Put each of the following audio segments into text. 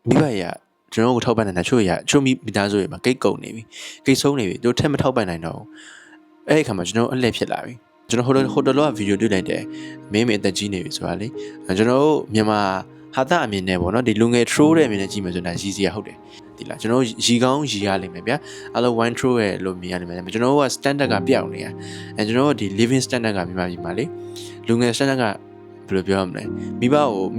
မိဘရကျွန်တော်ကိုထောက်ပံ့နေတာချို့မိသားစုတွေမှာကိတ်ကုန်နေပြီကိတ်ဆုံးနေပြီတို့ထက်မထောက်ပံ့နိုင်တော့အဲ့ဒီခါမှာကျွန်တော်အလှည့်ဖြစ်လာပြီကျွန်တော်ဟိုတလောကဗီဒီယိုတွေ့လိုက်တယ်မင်းအသက်ကြီးနေပြီဆိုတာလေကျွန်တော်တို့မြန်မာဟာတာအမြင်နဲ့ပေါ့နော်ဒီလူငယ် troll တဲ့အမြင်နဲ့ကြည့်မယ်ဆိုတာရည်စရာဟုတ်တယ်ဒီလားကျွန်တော်ရီကောင်းရီရလိမ့်မယ်ဗျာအဲ့လို wine troll ရဲ့လို့မြင်ရလိမ့်မယ်ကျွန်တော်တို့က standard ကပြောင်းနေရကျွန်တော်တို့ဒီ living standard ကမြန်မာပြည်မှာလေလူငယ် standard ကဘယ်လိုပြောရမလ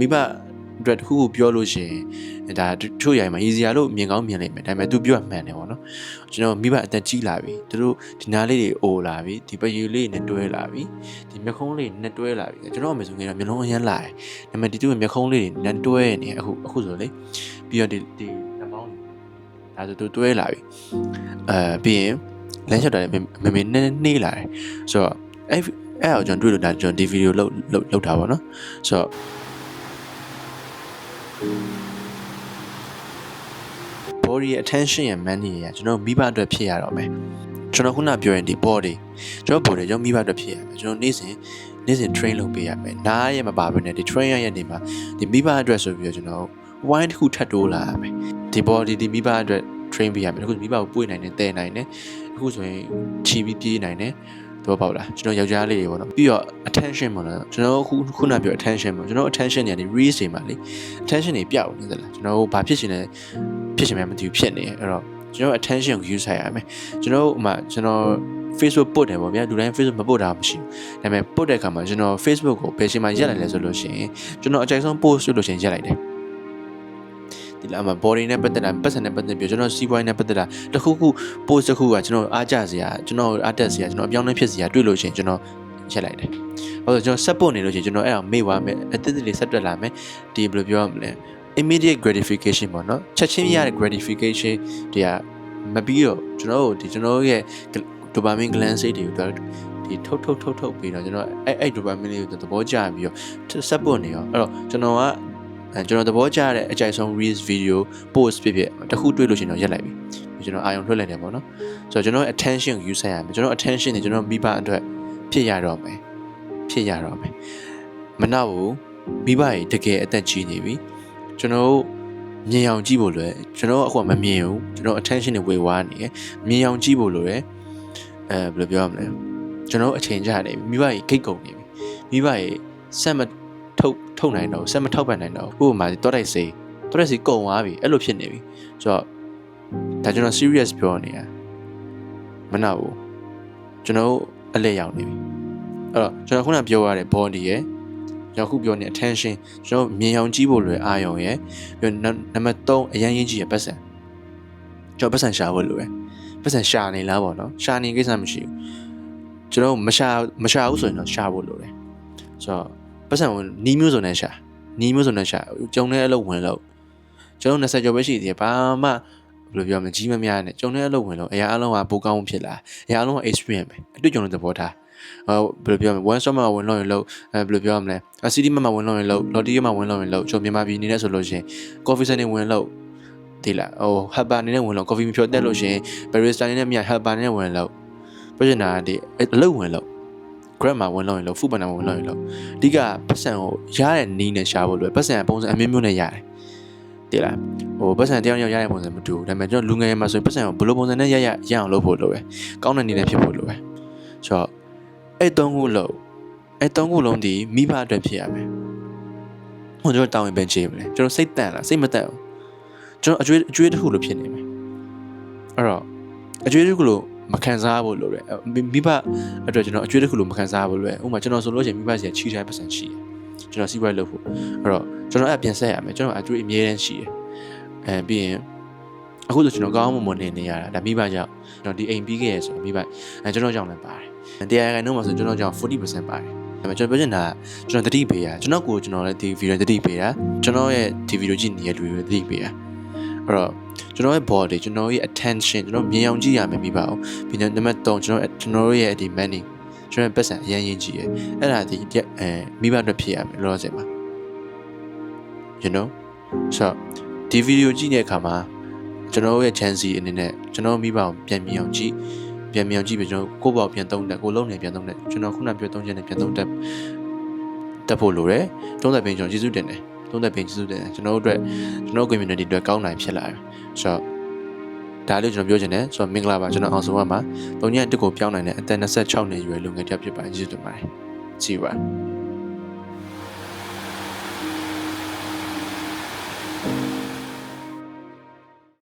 ဲမိဘအတွက်တစ်ခုခုပြောလို့ရှိရင်ဒါချို့ရိုင်မှာရည်စရာလို့မြင်ကောင်းမြင်လိမ့်မယ်ဒါပေမဲ့ तू ပြောမှန်တယ်ပေါ့နော်ကျွန်တော်မိဘအသက်ကြီးလာပြီသူတို့ဒီနားလေးတွေအိုလာပြီဒီပယူလေးနဲ့တွဲလာပြီဒီမျက်ခုံးလေးနဲ့တွဲလာပြီကျွန်တော်အမေဆိုငယ်တော့မျက်လုံးအရမ်းလာတယ်ဒါပေမဲ့ဒီသူ့ရဲ့မျက်ခုံးလေးတွေနဲ့တွဲနေအခုဆိုလေပြီးတော့ဒီနှမောင်းဒါဆို तू တွဲလာပြီပြီးရင်လမ်းလျှောက်တာမေမေနဲ့နှေးလာတယ်ဆိုတော့အဲ့တော့ကျွန်တော်တွေ့လို့ဒါကျွန်တော်ဒီဗီဒီယိုလောက်တာပေါ့နော်ဆိုတော့body attention ရဲ့ money ရကျွန်တော်မိဘအတွက်ဖြစ်ရတော့မယ်ကျွန်တော်ခုနပြောရင်ဒီ body ကျွန်တော် body ကျွန်တော်မိဘအတွက်ဖြစ်ရမယ်ကျွန်တော်နေ့စဉ် train လုပ်ပေးရမယ်နားရဲ့မပါဘဲနဲ့ဒီ train ရနေမှာဒီမိဘအတွက်ဆိုပြီးတော့ကျွန်တော် wine တစ်ခုထပ်တိုးလာရမယ်ဒီ body ဒီမိဘအတွက် train ပေးရမယ်အခုမိဘကိုပွေ့နိုင်တယ်တဲနိုင်တယ်အခုဆိုရင်ခြီးပြီးပြေးနိုင်တယ်တော့ပေါ့လားကျွန်တော်ယောက်ျားလေးတွေပေါ့နော်ပြီးတော့ attention ပေါ့နော်ကျွန်တော်ခုနပြော attention ပေါ့ကျွန်တော် attention ညာဒီ reels တွေမှာလေ attention တွေပြောက်နေသလားကျွန်တော်ဘာဖြစ်ရှင်လဲဖြစ်ရှင်မှမသိဘူးဖြစ်နေအဲ့တော့ကျွန်တော် attention ကို use ရမယ်ကျွန်တော် Facebook ပို့တယ်ပေါ့ဗျာလူတိုင်း Facebook မပို့တာမရှိဘူးဒါပေမဲ့ပို့တဲ့အခါမှာကျွန်တော် Facebook ကိုဘယ်ချိန်မှရက်လိုက်လဲဆိုလို့ရှိရင်ကျွန်တော်အကြိုက်ဆုံး post လုပ်လို့ရှိရင်ရက်လိုက်တယ်ဒီလာမှာ body နဲ့ပတ်သက်တာပတ်စံနဲ့ပတ်သက်ပြီးကျွန်တော်စီးပွားရေးနဲ့ပတ်သက်တာတခုခု post တစ်ခုကကျွန်တော်အားကြစရာကျွန်တော်အားတက်စရာကျွန်တော်အပြောင်းအလဲဖြစ်စရာတွေ့လို့ရှိရင်ကျွန်တော်ရက်လိုက်တယ်ဘာလို့ကျွန်တော် support နေလို့ရှိရင်ကျွန်တော်အဲ့အောင်မေ့သွားမယ်အသစ်လေးဆက်တွက်လာမယ်ဒီဘယ်လိုပြောရမလဲ immediate gratification ပေါ့နော်ချက်ချင်းရတဲ့ gratification တွေကမပြီးတော့ကျွန်တော်ရဲ့ dopamine gland စိတ်တွေကိုဒီထုတ်ပြီးတော့ကျွန်တော်အဲ့ dopamine လေးကိုသဘောကျပြီးတော့ support နေရောအဲ့တော့ကျွန်တော်သဘောကျတဲ့အကြိုက်ဆုံး reels video post ဖြစ်တခုတွေ့လို့ရှိရင်တော့ရက်လိုက်ပြီကျွန်တော်အာရုံလွှတ်လိုက်တယ်ပေါ့နော်ဆိုတော့ကျွန်တော် attention ကိုယူဆရမယ်ကျွန်တော် attention တွေကျွန်တော်မိဘအတွက်ဖြစ်ရတော့မယ်မနောက်ဘူးမိဘတွေတကယ်အသက်ကြီးနေပြီကျွန်တော်မြင်အောင်ကြည့်ဖို့လွယ်ကျွန်တော်အခုကမမြင်ဘူးကျွန်တော် attention တွေဝေဝါးနေတယ်မြင်အောင်ကြည့်ဖို့လွယ်ဘယ်လိုပြောရမလဲကျွန်တော်အချိန်ကြာနေပြီမိဘတွေဂိတ်ကုန်နေပြီမိဘတွေဆက်မထုတ်နိုင်တော့ဆက်မထောက်ပံ့နိုင်တော့ဥပမာတောတိုက်စေကုန်သွားပြီအဲ့လိုဖြစ်နေပြီဆိုတော့ဒါကျွန်တော် serious ပြောနေတာမနာဘူးကျွန်တော်အလဲရောက်နေပြီအဲ့တော့ကျွန်တော်ခုနပြောရတဲ့ body ရဲ့ကျွန်တော်ခုပြောနေ attention ကျွန်တော်မြင်အောင်ကြည့်ဖို့လွယ်အာရုံရဲ့ပြီးတော့နံပါတ်3အရင်ရင်းကြည့်ရပတ်စံကျွန်တော်ပတ်စံရှာဖို့လွယ်ပတ်စံရှာနေလားပေါ့နော်ရှာနေကိစ္စမရှိဘူးကျွန်တော်မရှာဘူးဆိုရင်တော့ရှာဖို့လွယ်တယ်ဆိုတော့ပတ်စံကိုနီးမျိုးစုံနဲ့ရှာကျုံတဲ့အလုပ်ဝင်လို့ကျွန်တော်20ကျော်ပဲရှိသေးတယ်ဘာမှဘယ်လိုပြောမလဲကြီးမများနဲ့ကျုံတဲ့အလုပ်ဝင်လို့အရာအလုံးကပိုကောင်းဖြစ်လာအရာအလုံးက experience ပဲအတွေ့အကြုံနဲ့သဘောထားဘယ်လိုပြောမလဲ one stop မှာဝင်လို့ရင်လို့ဘယ်လိုပြောမလဲ city မှာဝင်လို့ရင်လို့ lottery မှာဝင်လို့ရင်လို့ကျွန်တော်မြန်မာပြည်နေနေဆိုလို့ရှိရင် coffee center ဝင်လို့ဒီလားhelper နေနဲ့ဝင်လို့ coffee မဖြောတက်လို့ရှိရင် barista နေနဲ့မြ helper နေနဲ့ဝင်လို့ပြောချင်တာဒီအလုပ်ဝင်လို့ grab မှာဝင်လို့ရင်လို့ food banner မှာဝင်လို့ရင်လို့အဓိကပတ်စံကိုရတဲ့နီးနဲ့ရှာဖို့လွယ်ပတ်စံပုံစံအမျိုးမျိုးနဲ့ရတယ်တိလားပတ်စံတယောက်ရတဲ့ပုံစံမတူဘူးဒါပေမဲ့ကျွန်တော်လူငယ်မှာဆိုရင်ပတ်စံကိုဘယ်လိုပုံစံနဲ့ရအောင်လုပ်ဖို့လိုပဲကောင်းတဲ့နေနဲ့ဖြစ်ဖို့လိုပဲဆိုတော့အဲ့3ခုလုံးဒီမိဘအတွက်ဖြစ်ရမယ်ကျွန်တော်တောင်းရင်ပဲချိန်မလဲကျွန်တော်စိတ်တန့်လားစိတ်မတန့်ဘူးကျွန်တော်အကျွေးတစ်ခုလိုဖြစ်နေမယ်အဲ့တော့အကျွေးတစ်ခုလိုမခံစားဖို့လိုတယ်မိဘအတွက်ကျွန်တော်အကျွေးတစ်ခုလိုမခံစားဖို့လိုတယ်ဥပမာကျွန်တော်ဆိုလို့ရှိရင်မိဘစီကချီတိုင်းပတ်စံရှိတယ်ကျွန်တော်စီးပွားရေးလုပ်ဖို့အဲ့တော့ကျွန်တော်အဲ့ပြန်ဆက်ရမယ်ကျွန်တော်အကျွေးအမြဲတမ်းရှိတယ်ပြီးရင်အခုဆိုကျွန်တော်ကောင်းမွန်နေရတာဒါမိဘကြောင့်ကျွန်တော်ဒီအိမ်ပြီးခဲ့ရဆိုမိဘကျွန်တော်ကြောင့်လည်းပါတယ်တရားခိုင်နှုန်းမှာဆိုကျွန်တော်ကြောင့် 40% ပါတယ်ဒါပေမဲ့ကျွန်တော်ပြောချင်တာကျွန်တော်တတိပေးရကျွန်တော်လည်းဒီဗီဒီယိုတတိပေးတာကျွန်တော်ရဲ့ဒီဗီဒီယိုကြည့်နေတဲ့လူတွေတတိပေးတာအဲ့တော့ကျွန်တော်ရဲ့ body ကျွန်တော်ရဲ့ attention ကျွန်တော်မြင်အောင်ကြည့်ရမယ်မိဘအောင်ပြီးတော့နံပါတ်3ကျွန်တော်ရဲ့ဒီ money ကျွန်တော်ပတ်စံအရင်ရင်းကြည့်ရအဲ့ဒါဒီမိဘအတွက်ဖြစ်ရမယ်လောလောဆယ်မှာ you know so ဒီဗီဒီယိုကြည့်တဲ့အခါမှာကျွန်တော်ရဲ့ chance အနေနဲ့ကျွန်တော်မိဘအောင်ပြန်မြင်အောင်ကြည့်ပြီးကျွန်တော်ကိုယ့်ဘောက်ပြန်သုံးတယ်ကိုလုံးနေပြန်သုံးတယ်ကျွန်တော်ခုနပြောသုံးချက်နဲ့ပြန်သုံးတက်ဖို့လိုတယ်30ပင်ကျွန်တော်ကျေးဇူးတင်တယ် သုံးသက်ပေးကျေးဇူးတင်တယ်ကျွန်တော်တို့အတွက်ကျွန်တော် community အတွက်ကောင်းနိုင်ဖြစ်လာတယ်ဆိုတော့ဒါလေးကျွန်တော်ပြောချင်တယ်ဆိုတော့မင်္ဂလာပါကျွန်တော်အောင်စုံကပါ3ညတက်ကိုပြောင်းနိုင်တဲ့အသက်26နှစ်အရွယ်လူငယ်တစ်ယောက်ဖြစ်ပါတယ်ကျေးဇူးတင်ပါတယ်ကြည့်ပါ